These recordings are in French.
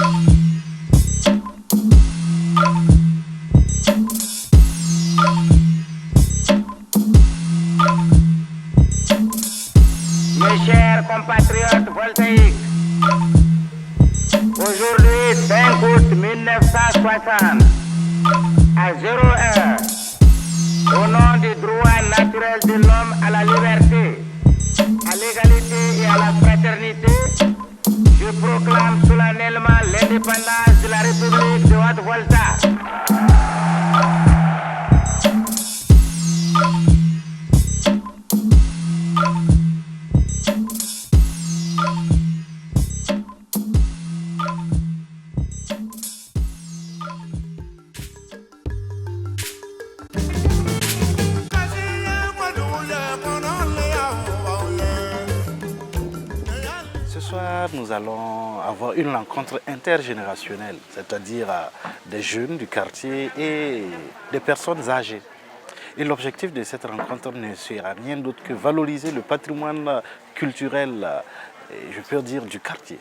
Mes chers compatriotes voltaïques, aujourd'hui 5 août 1960, à 01, au nom du droit naturel de l'homme à la liberté, à l'égalité et à la fraternité, je proclame solennellement l'indépendance de la République de Haute-Volta. Ce soir, nous allons avoir une rencontre intergénérationnelle, c'est-à-dire des jeunes du quartier et des personnes âgées. Et l'objectif de cette rencontre ne sera rien d'autre que valoriser le patrimoine culturel, je peux dire, du quartier.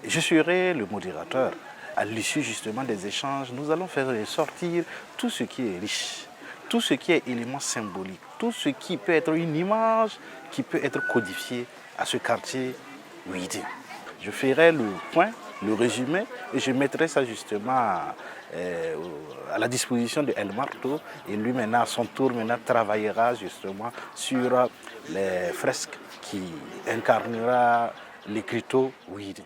Je serai le modérateur. À l'issue justement des échanges, nous allons faire ressortir tout ce qui est riche, tout ce qui est élément symbolique, tout ce qui peut être une image qui peut être codifiée à ce quartier Ouidi. Je ferai le point, le résumé, et je mettrai ça justement à la disposition de El Marto. Et lui, maintenant, à son tour, travaillera justement sur les fresques qui incarnera l'écriteau Ouidi.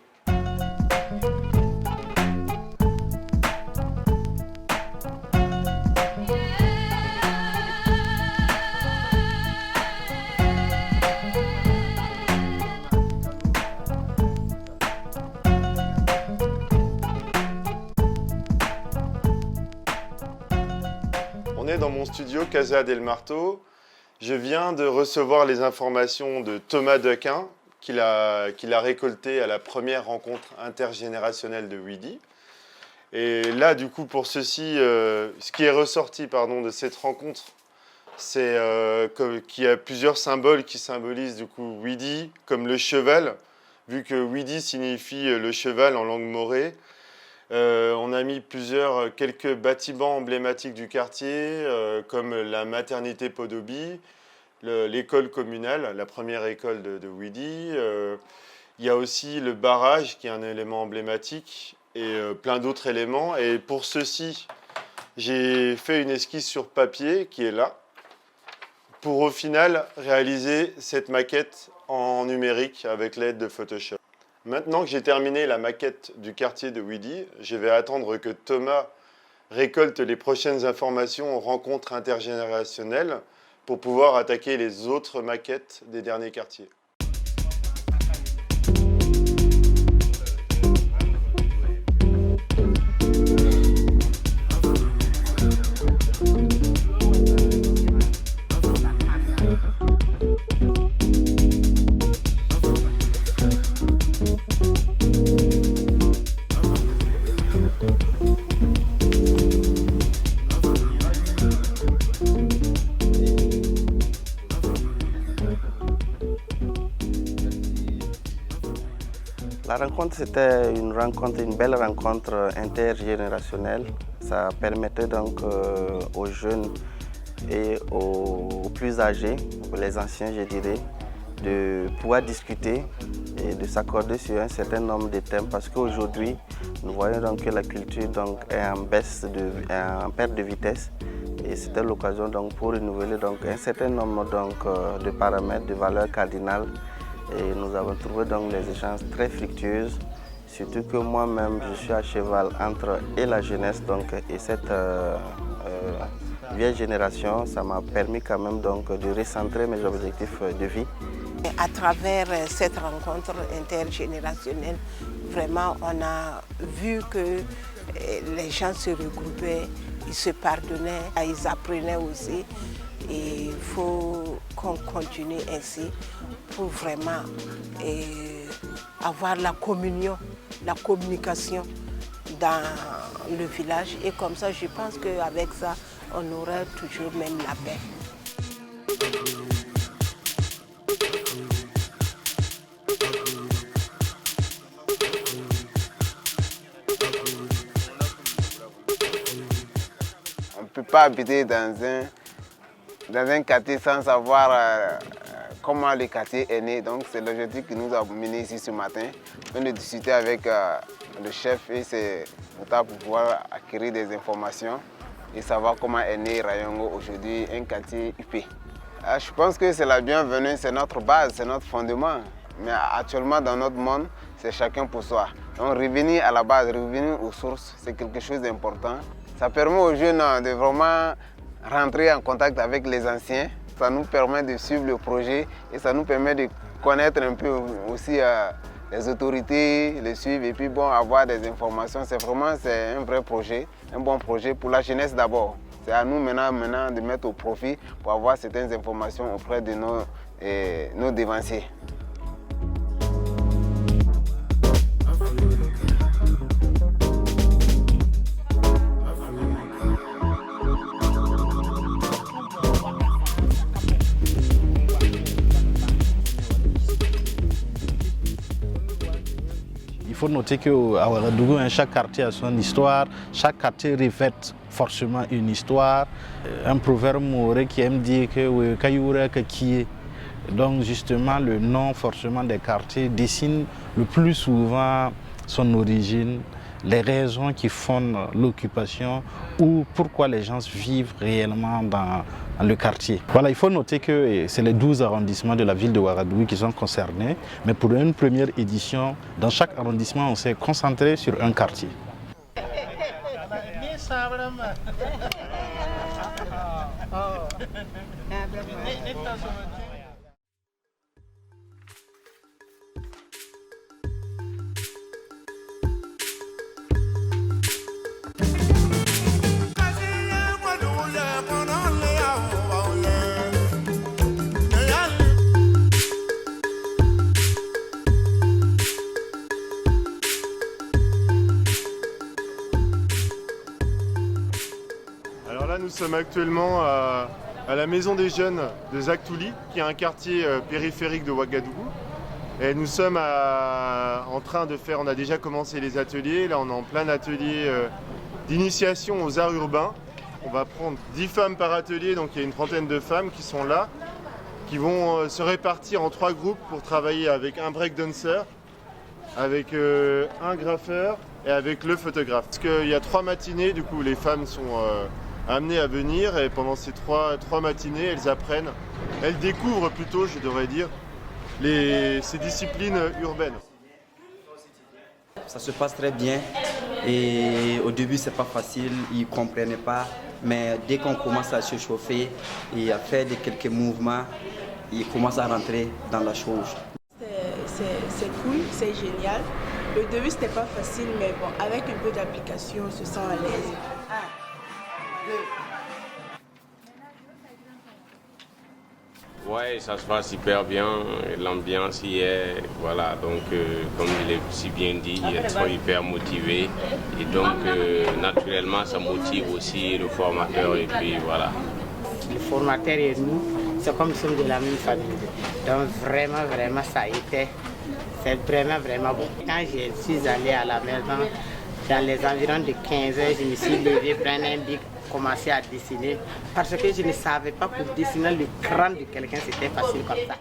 On est dans mon studio Casa del Marto. Je viens de recevoir les informations de Thomas Dequin qu'il a récoltées à la première rencontre intergénérationnelle de Ouidi. Et là, du coup, pour ceci, ce qui est ressorti de cette rencontre, c'est qu'il y a plusieurs symboles qui symbolisent du coup Ouidi, comme le cheval, vu que Ouidi signifie le cheval en langue morée. On a mis quelques bâtiments emblématiques du quartier, comme la maternité Podobi, l'école communale, la première école de Ouidi. Il y a aussi le barrage, qui est un élément emblématique, et plein d'autres éléments. Et pour ceci, j'ai fait une esquisse sur papier, qui est là, pour au final réaliser cette maquette en numérique avec l'aide de Photoshop. Maintenant que j'ai terminé la maquette du quartier de Ouidi, je vais attendre que Thomas récolte les prochaines informations aux rencontres intergénérationnelles pour pouvoir attaquer les autres maquettes des derniers quartiers. La rencontre, c'était une belle rencontre intergénérationnelle. Ça permettait donc aux jeunes et aux plus âgés, les anciens je dirais, de pouvoir discuter et de s'accorder sur un certain nombre de thèmes parce qu'aujourd'hui, nous voyons donc que la culture donc, est en perte de vitesse et c'était l'occasion donc pour renouveler donc, un certain nombre donc, de paramètres, de valeurs cardinales. Et nous avons trouvé donc les échanges très fructueux, surtout que moi-même je suis à cheval entre la jeunesse donc, et cette vieille génération. Ça m'a permis quand même donc, de recentrer mes objectifs de vie. À travers cette rencontre intergénérationnelle, vraiment on a vu que les gens se regroupaient, ils se pardonnaient, ils apprenaient aussi. Et il faut qu'on continue ainsi pour vraiment avoir la communion, la communication dans le village. Et comme ça, je pense qu'avec ça, on aura toujours même la paix. peut pas habiter dans un quartier sans savoir comment le quartier est né. Donc c'est l'objectif qui nous a menés ici ce matin. On vient de discuter avec le chef et c'est pour pouvoir acquérir des informations et savoir comment est né Rayongo aujourd'hui, un quartier UP. Je pense que c'est la bienvenue, c'est notre base, c'est notre fondement. Mais actuellement dans notre monde, c'est chacun pour soi. Donc revenir à la base, revenir aux sources, c'est quelque chose d'important. Ça permet aux jeunes de vraiment rentrer en contact avec les anciens. Ça nous permet de suivre le projet et ça nous permet de connaître un peu aussi les autorités, les suivre et puis bon, avoir des informations. C'est un vrai projet, un bon projet pour la jeunesse d'abord. C'est à nous maintenant de mettre au profit pour avoir certaines informations auprès de nos devanciers. Il faut noter qu'à Ouagadougou, chaque quartier a son histoire, chaque quartier revêt forcément une histoire. Un proverbe maoré qui aime dire que Kayura Kakie. Donc justement, le nom forcément des quartiers dessine le plus souvent son origine, les raisons qui fondent l'occupation ou pourquoi les gens vivent réellement dans le quartier. Voilà, il faut noter que c'est les 12 arrondissements de la ville de Ouagadougou qui sont concernés, mais pour une première édition, dans chaque arrondissement, on s'est concentré sur un quartier. Nous sommes actuellement à la Maison des Jeunes de Zaktouli, qui est un quartier périphérique de Ouagadougou. Et nous sommes en train de faire, on a déjà commencé les ateliers, là on est en plein atelier d'initiation aux arts urbains. On va prendre 10 femmes par atelier, donc il y a une trentaine de femmes qui sont là, qui vont se répartir en 3 groupes pour travailler avec un breakdancer, avec un graffeur et avec le photographe. Parce qu'il y a 3 matinées, du coup les femmes sont amenées à venir et pendant ces trois matinées, elles apprennent, elles découvrent plutôt, je devrais dire, ces disciplines urbaines. Ça se passe très bien et au début c'est pas facile, ils ne comprenaient pas, mais dès qu'on commence à se chauffer et à faire quelques mouvements, ils commencent à rentrer dans la chose. C'est cool, c'est génial. Le début c'était pas facile, mais bon, avec un peu d'application, on se sent à l'aise. Ouais, ça se passe hyper bien, l'ambiance y est, voilà, donc comme il est si bien dit, ils sont hyper motivés et donc naturellement ça motive aussi le formateur et puis voilà. Le formateur et nous, c'est comme si nous sommes de la même famille, donc vraiment ça a été, c'est vraiment bon. Quand je suis allé à la maison, dans les environs de 15 heures, je me suis levé, prendre un bic, commencer à dessiner parce que je ne savais pas pour dessiner le crâne de quelqu'un c'était facile comme ça.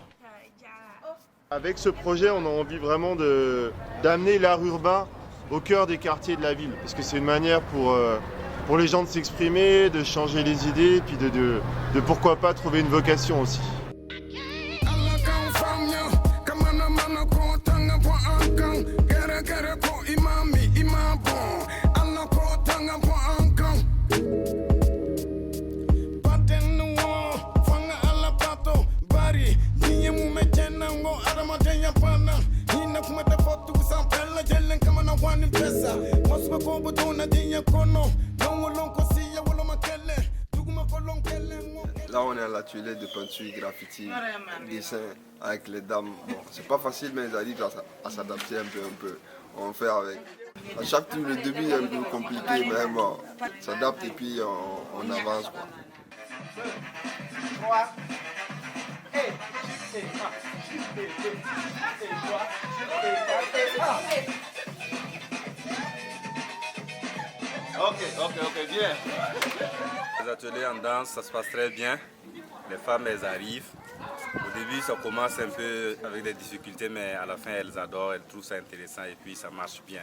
Avec ce projet, on a envie vraiment d'amener l'art urbain au cœur des quartiers de la ville parce que c'est une manière pour les gens de s'exprimer, de changer les idées et puis de pourquoi pas trouver une vocation aussi. Là, on est à l'atelier de peinture, graffiti, dessin avec les dames. Bon, c'est pas facile, mais ils arrivent à s'adapter un peu. On fait avec. À chaque tour, le début est un peu compliqué, mais bon, on s'adapte et puis on avance, quoi. 3, Ok, viens. Les ateliers en danse, ça se passe très bien. Les femmes, elles arrivent. Au début, ça commence un peu avec des difficultés, mais à la fin, elles adorent, elles trouvent ça intéressant et puis ça marche bien.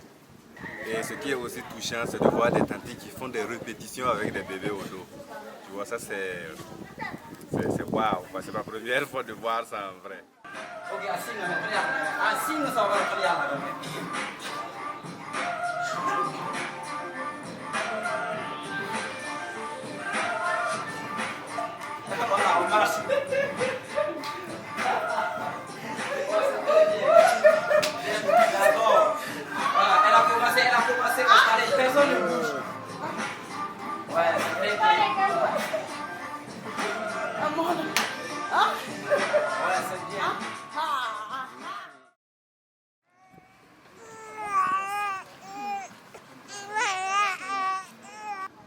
Et ce qui est aussi touchant, c'est de voir des tantes qui font des répétitions avec des bébés au dos. Tu vois, ça c'est waouh. C'est ma première fois de voir ça en vrai. Ok, assis, nous sommes on marche. Elle a commencé à parler, personne ne bouge. Ouais, c'est très bien. Ouais, c'est bien.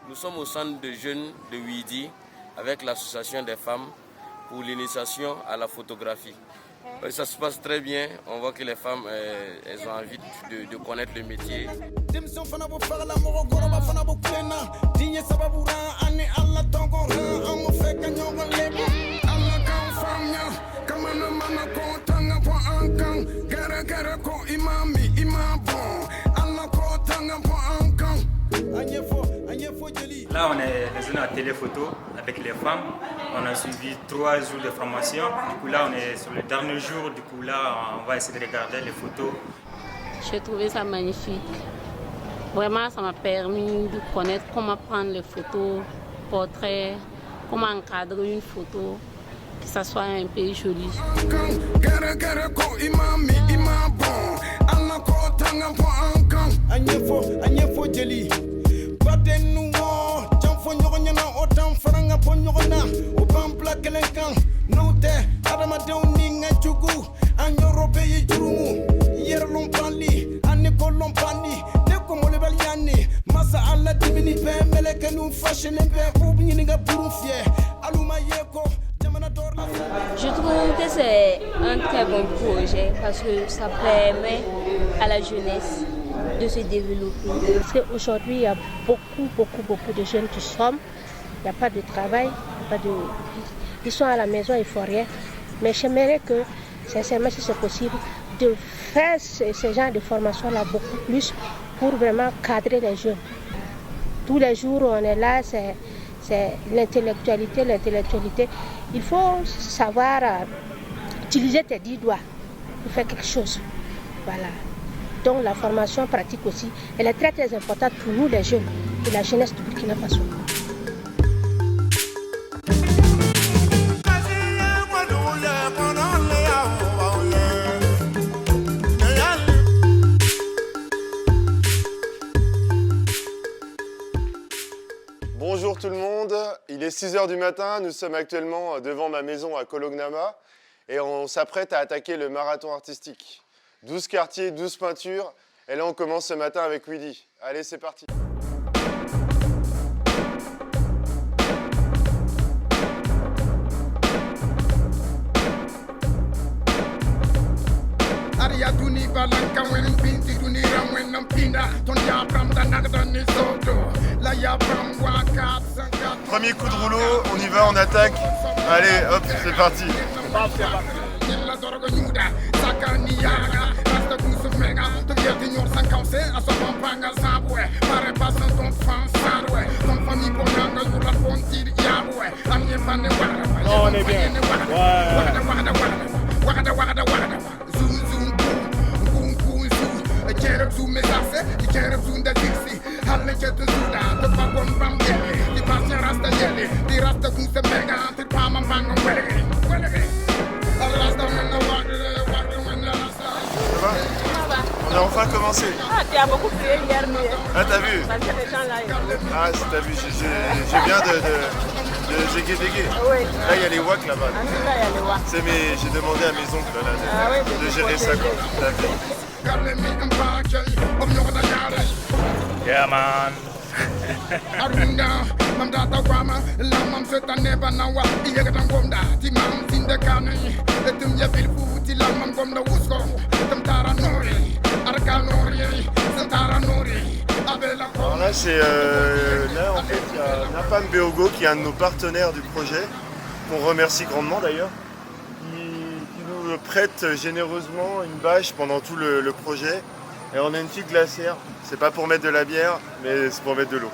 Nous sommes au centre de jeunes de Ouidi avec l'association des femmes pour l'initiation à la photographie. Ça se passe très bien, on voit que les femmes elles ont envie de connaître le métier. Là, on est dans une atelier photo avec les femmes. On a suivi 3 jours de formation. Du coup, là, on est sur le dernier jour. Du coup, là, on va essayer de regarder les photos. J'ai trouvé ça magnifique. Vraiment, ça m'a permis de connaître comment prendre les photos, portraits, comment encadrer une photo, que ça soit un peu joli. Je trouve que c'est un très bon projet parce que ça permet à la jeunesse de se développer. Parce qu'aujourd'hui, il y a beaucoup de jeunes qui somment. Il n'y a pas de travail, ils sont à la maison, ils ne font rien. Mais j'aimerais que, sincèrement, si c'est possible, de faire ce genre de formation-là beaucoup plus pour vraiment cadrer les jeunes. Tous les jours, on est là, c'est l'intellectualité. Il faut savoir utiliser tes 10 doigts pour faire quelque chose. Voilà. Donc la formation pratique aussi, elle est très très importante pour nous les jeunes et la jeunesse du Burkina Faso. Bonjour tout le monde, il est 6 h du matin, nous sommes actuellement devant ma maison à Kolognama et on s'apprête à attaquer le marathon artistique. 12 quartiers, 12 peintures, et là on commence ce matin avec Ouidi. Allez, c'est parti. Premier coup de rouleau, on y va, on attaque. Allez, hop, c'est parti. Non, on est bien. On a enfin commencé. Ah, tu as beaucoup prié hier nuit. Ah, t'as vu? Parce que les gens là, Ah, t'as vu, j'ai bien de jégué-dégué. Oui. Là, il y a les waks là-bas. Ah, là, il y a les waks. J'ai demandé à mes oncles là, de gérer ça. Quoi. T'as vu? Yeah, man. Alors là, Là, là en fait, il y a Napam Beogo qui est un de nos partenaires du projet, qu'on remercie grandement d'ailleurs, qui nous prête généreusement une bâche pendant tout le projet. Et on a une petite glacière. C'est pas pour mettre de la bière, mais c'est pour mettre de l'eau.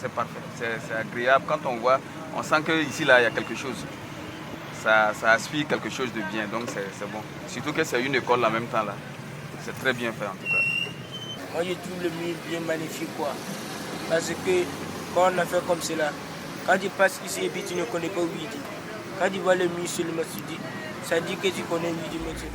C'est parfait, c'est agréable. Quand on voit, on sent qu'ici, là, il y a quelque chose. Ça aspire quelque chose de bien, donc c'est bon. Surtout que c'est une école en même temps, là. C'est très bien fait, en tout cas. Moi, je trouve le mur bien magnifique, quoi. Parce que quand on a fait comme cela, quand tu passes ici et puis tu ne connais pas Ouidi, quand tu vois le mur sur le masjid, ça dit que tu connais Ouidi maintenant.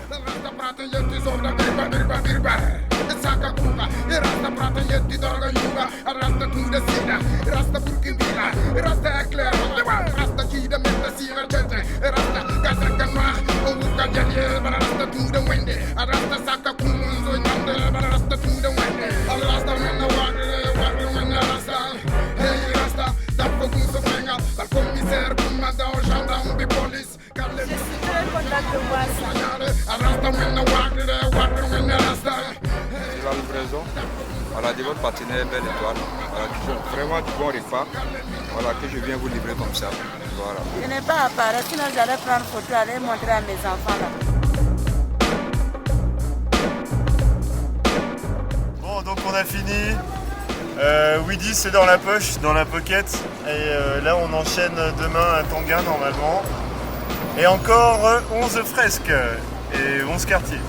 C'est la livraison voilà, de votre partenaire Belle Étoile. Voilà, vraiment du bon repas voilà, que je viens vous livrer comme ça. Voilà. Je n'ai pas à parler, sinon j'allais prendre photo, aller montrer à mes enfants là. Bon, donc on a fini. Ouidi c'est dans la poche, dans la pocket. Et là on enchaîne demain à Tanguin normalement. Et encore 11 fresques et 11 quartiers.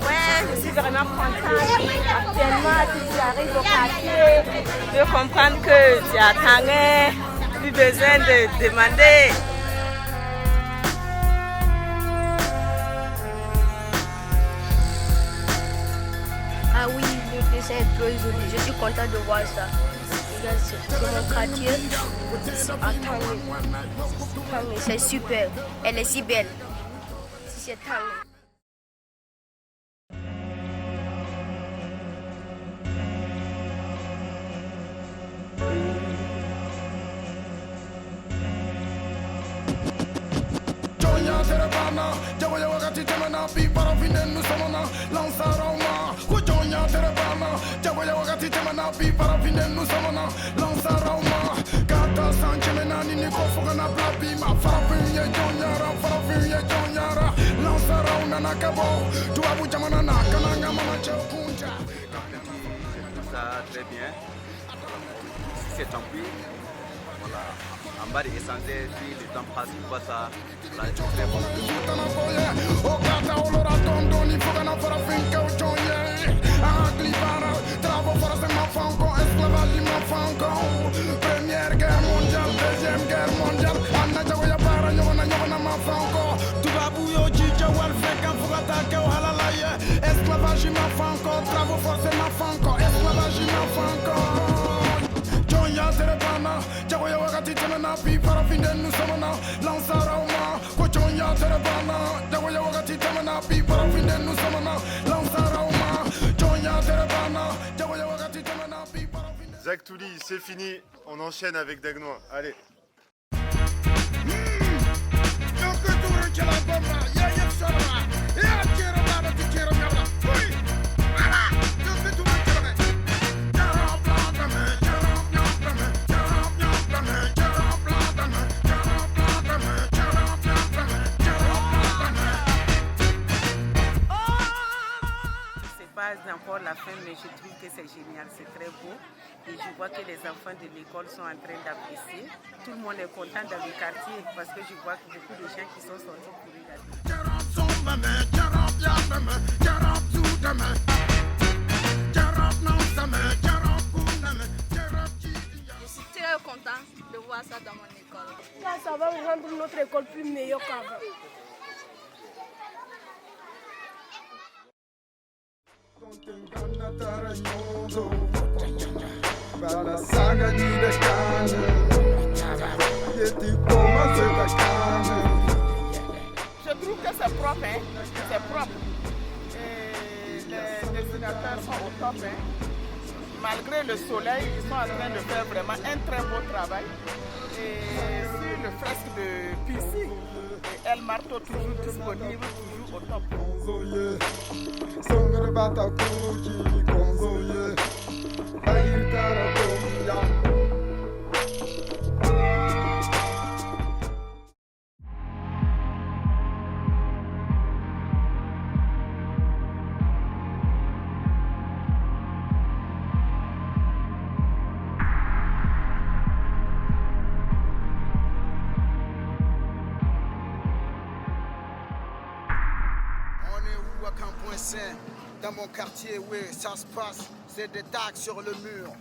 Ouais, je suis vraiment contente. Actuellement, si tu arrives au quartier, tu peux comprendre que tu attendais, plus besoin de demander. Ah oui, le dessin est très joli. Je suis content de voir ça. C'est mon quartier. C'est super. Elle est si belle. Si c'est Tangé. Ça très bien. C'est en plus. Voilà. En bas des essentiels, si le temps passe, tu vois ça. Là, c'est très bon. Première guerre mondiale, deuxième guerre mondiale. Anna Jagoya para nyona nyona mafanko. Tubabu yo chicha walfeka fugata ke halalaye. Esclavage mafanko, travaux forcés mafanko. Esclavage mafanko. Jonya terebana, Jagoya wakati temena pi para finde nous somona. Lansarauma, ko jonya terebana, Jagoya wakati temena pi para finde nous somona. Lansarauma, jonya terebana, Jagoya wakati temena pi para finde. Zach Touli, c'est fini. On enchaîne avec Dagnois. Allez. Encore la fin, mais je trouve que c'est génial, c'est très beau. Et je vois que les enfants de l'école sont en train d'apprécier. Tout le monde est content dans le quartier parce que je vois beaucoup de gens qui sont sortis pour regarder. Je suis très content de voir ça dans mon école. Là, ça va rendre notre école plus meilleure qu'avant. Je trouve que c'est propre, hein? C'est propre. Et les dessinateurs sont au top, hein? Malgré le soleil, ils sont en train de faire vraiment un très beau travail. Et sur le fresque de Pissi, et El Marteau toujours disponible, toujours au top. Dans mon quartier, oui, ça se passe, c'est des tags sur le mur.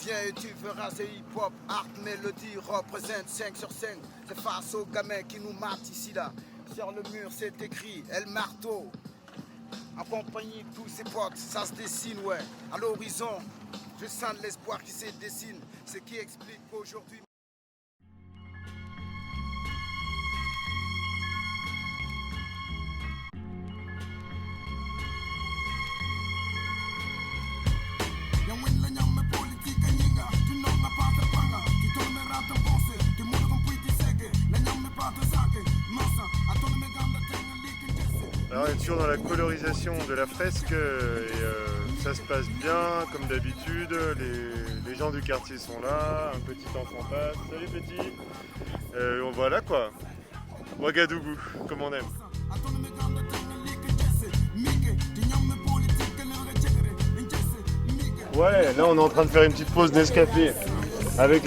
Viens et tu verras, c'est hip-hop, art, mélodie, représente 5 sur 5. C'est face aux gamins qui nous matent ici, là. Sur le mur, c'est écrit El Marteau. En compagnie de tous ses potes, ça se dessine, ouais. À l'horizon, je sens l'espoir qui se dessine. Ce qui explique qu'aujourd'hui... Alors, on est toujours dans la colorisation de la fresque et ça se passe bien comme d'habitude. Les gens du quartier sont là, un petit enfant passe. Salut petit. Voilà quoi. Ouagadougou, comme on aime. Ouais, là on est en train de faire une petite pause Nescafé avec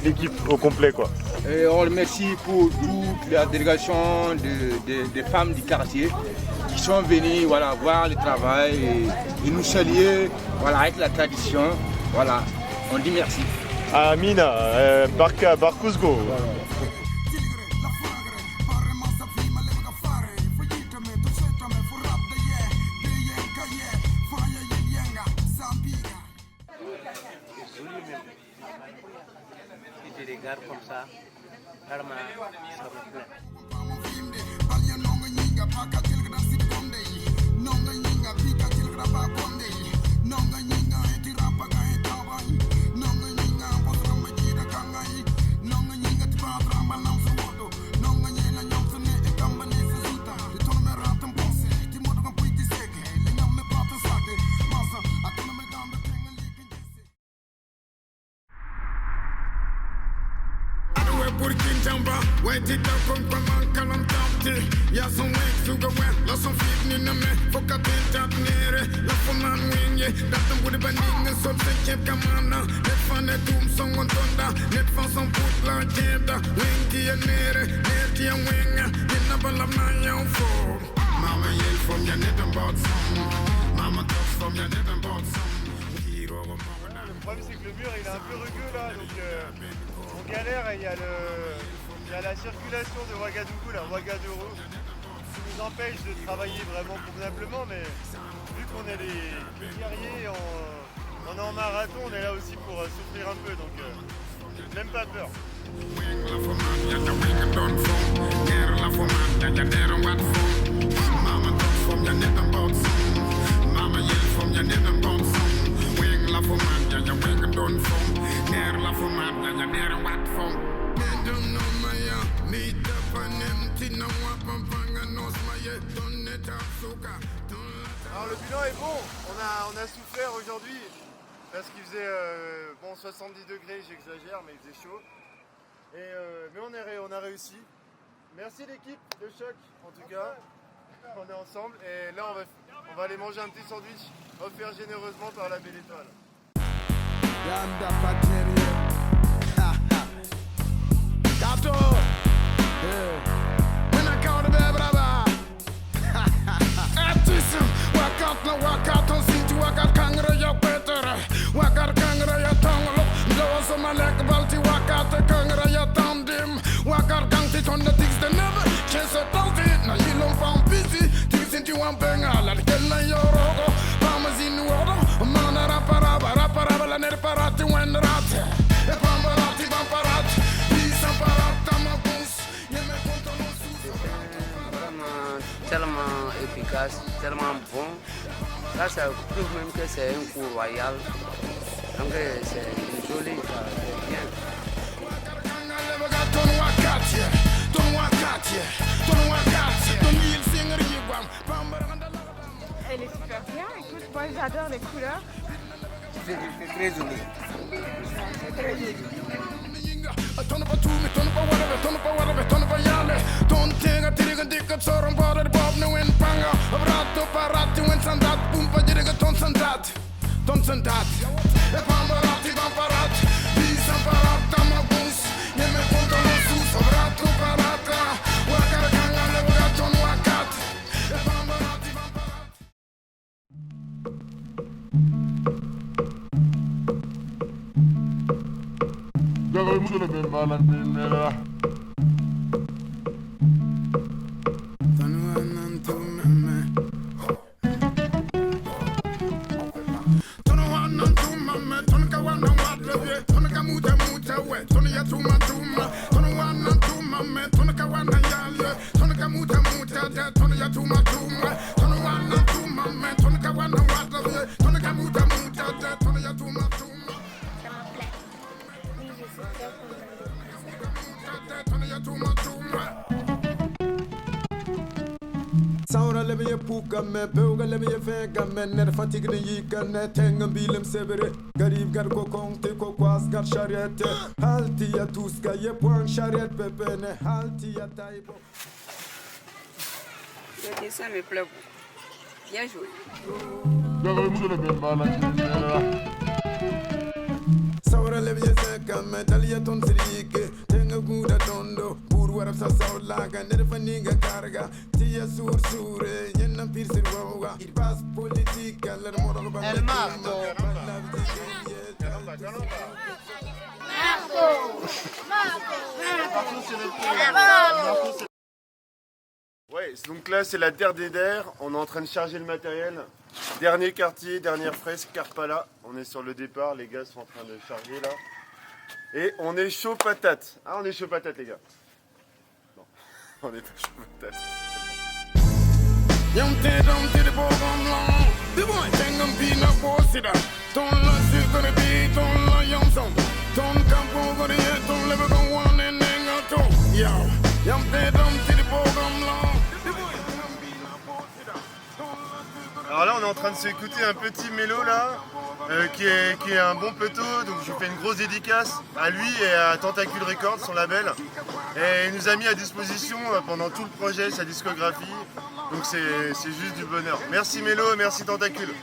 l'équipe au complet quoi. Et on remercie pour toute la délégation des femmes du quartier qui sont venues voilà, voir le travail et nous saluer voilà, avec la tradition. Voilà, on dit merci. Amina, Barka, Barkusgo. Voilà. Si tu regardes comme ça, vraiment, ça me plaît. Le problème c'est que le mur il est un peu rugueux là, donc on galère et il y a la circulation de Ouagadougou, la Ouagadougou, qui nous empêche de travailler vraiment convenablement, mais vu qu'on est des guerriers, on est en marathon, on est là aussi pour souffrir un peu, donc même pas peur. Alors le bilan est bon, on a souffert aujourd'hui parce qu'il faisait 70 degrés, j'exagère, mais il faisait chaud. Mais on a réussi. Merci l'équipe de Choc en tout cas, on est ensemble et là on va aller manger un petit sandwich offert généreusement par la Belle Étoile. I'm tellement efficace, tellement bon. Là, ça prouve même que c'est un cours royal. Donc c'est joli, c'est bien. Elle est super bien, écoute, moi j'adore les couleurs. C'est très joli. C'est très joli. Saura lebe puka me beuga lebe vega me ner fatigue ne yika ne tenga bilem sebere garib gar ko konte ko kwas gar charrette halti ya tuska ye point charrette pepene halti ya taibo. Le dessin me plaît beaucoup. Bien joué. Saura lebe zeka me dalia ton sirike tenga guda tondo warab sa saulaga nerfaniga carga tia sur sure yenna pirsir wawa il passe politique aller moro ba el marto Ouais, donc là c'est la terre des der, on est en train de charger le matériel. Dernier quartier, dernière fresque, Karpala. On est sur le départ, les gars sont en train de charger là. Et on est chaud patate. Ah, on est chaud patate les gars. On est pas chaud patate. Alors là on est en train de s'écouter un petit mélo là qui est un bon poteau, donc je fais une grosse dédicace à lui et à Tentacule Records, son label. Et il nous a mis à disposition pendant tout le projet sa discographie, donc c'est juste du bonheur. Merci Mélo, merci Tentacule.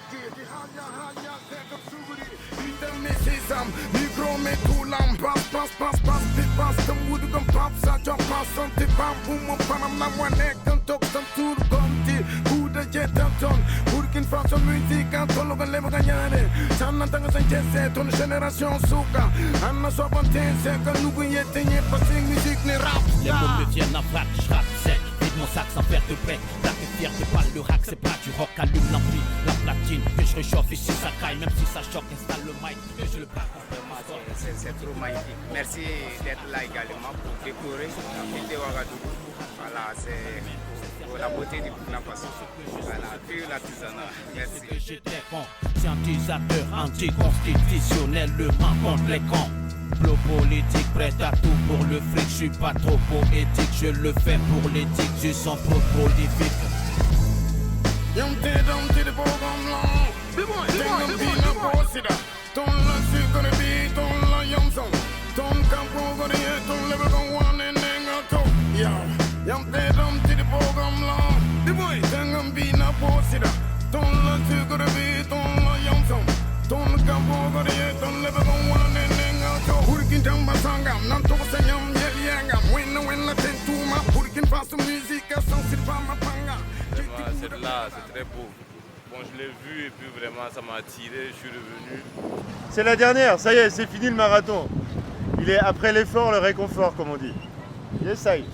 Burkina Faso musique antologa leva gagnare sanna tanga sancese ton génération souka anna so bontense que nous guignete nie passing musique ne rap. Les mots me viennent en vrac, je rappe sec. Vide mon sac sans faire de bec. La fière de balle, le rack c'est pas du rock. Allume l'ampli, la platine que je réchauffe ici ça caille. Même si ça choque, installe le mic que je le braque. C'est trop magnifique. Merci d'être là également pour décorer la ville de Ouagadougou. Voilà, c'est pour la beauté du Burkina Faso. Voilà, vive l'artisanat. Merci. J'étais conscientisateur anticonstitutionnellement contre les cons. Flow politique, prêt à tout pour le fric. Je suis pas trop poétique, je le fais pour l'éthique. Je sens trop prolifique. Ton la sucre bi, ton la yamson, ton campo gori, ton lebe con one and nengato. Yo, yam te dum to the program long. The boy, tangam bi na posida. Ton la sucre bi, ton la yamson, ton campo gori, ton lebe con one and nengato. Burkin tamba sangam, nan to sanyam yel yangam. When la tentuma, Burkin Faso musique, sans sirpa ma panga. C'est là, c'est très beau. Bon, je l'ai vu et puis vraiment ça m'a attiré, je suis revenu. C'est la dernière, ça y est, c'est fini le marathon. Il est après l'effort, le réconfort comme on dit. Yes, ça y est.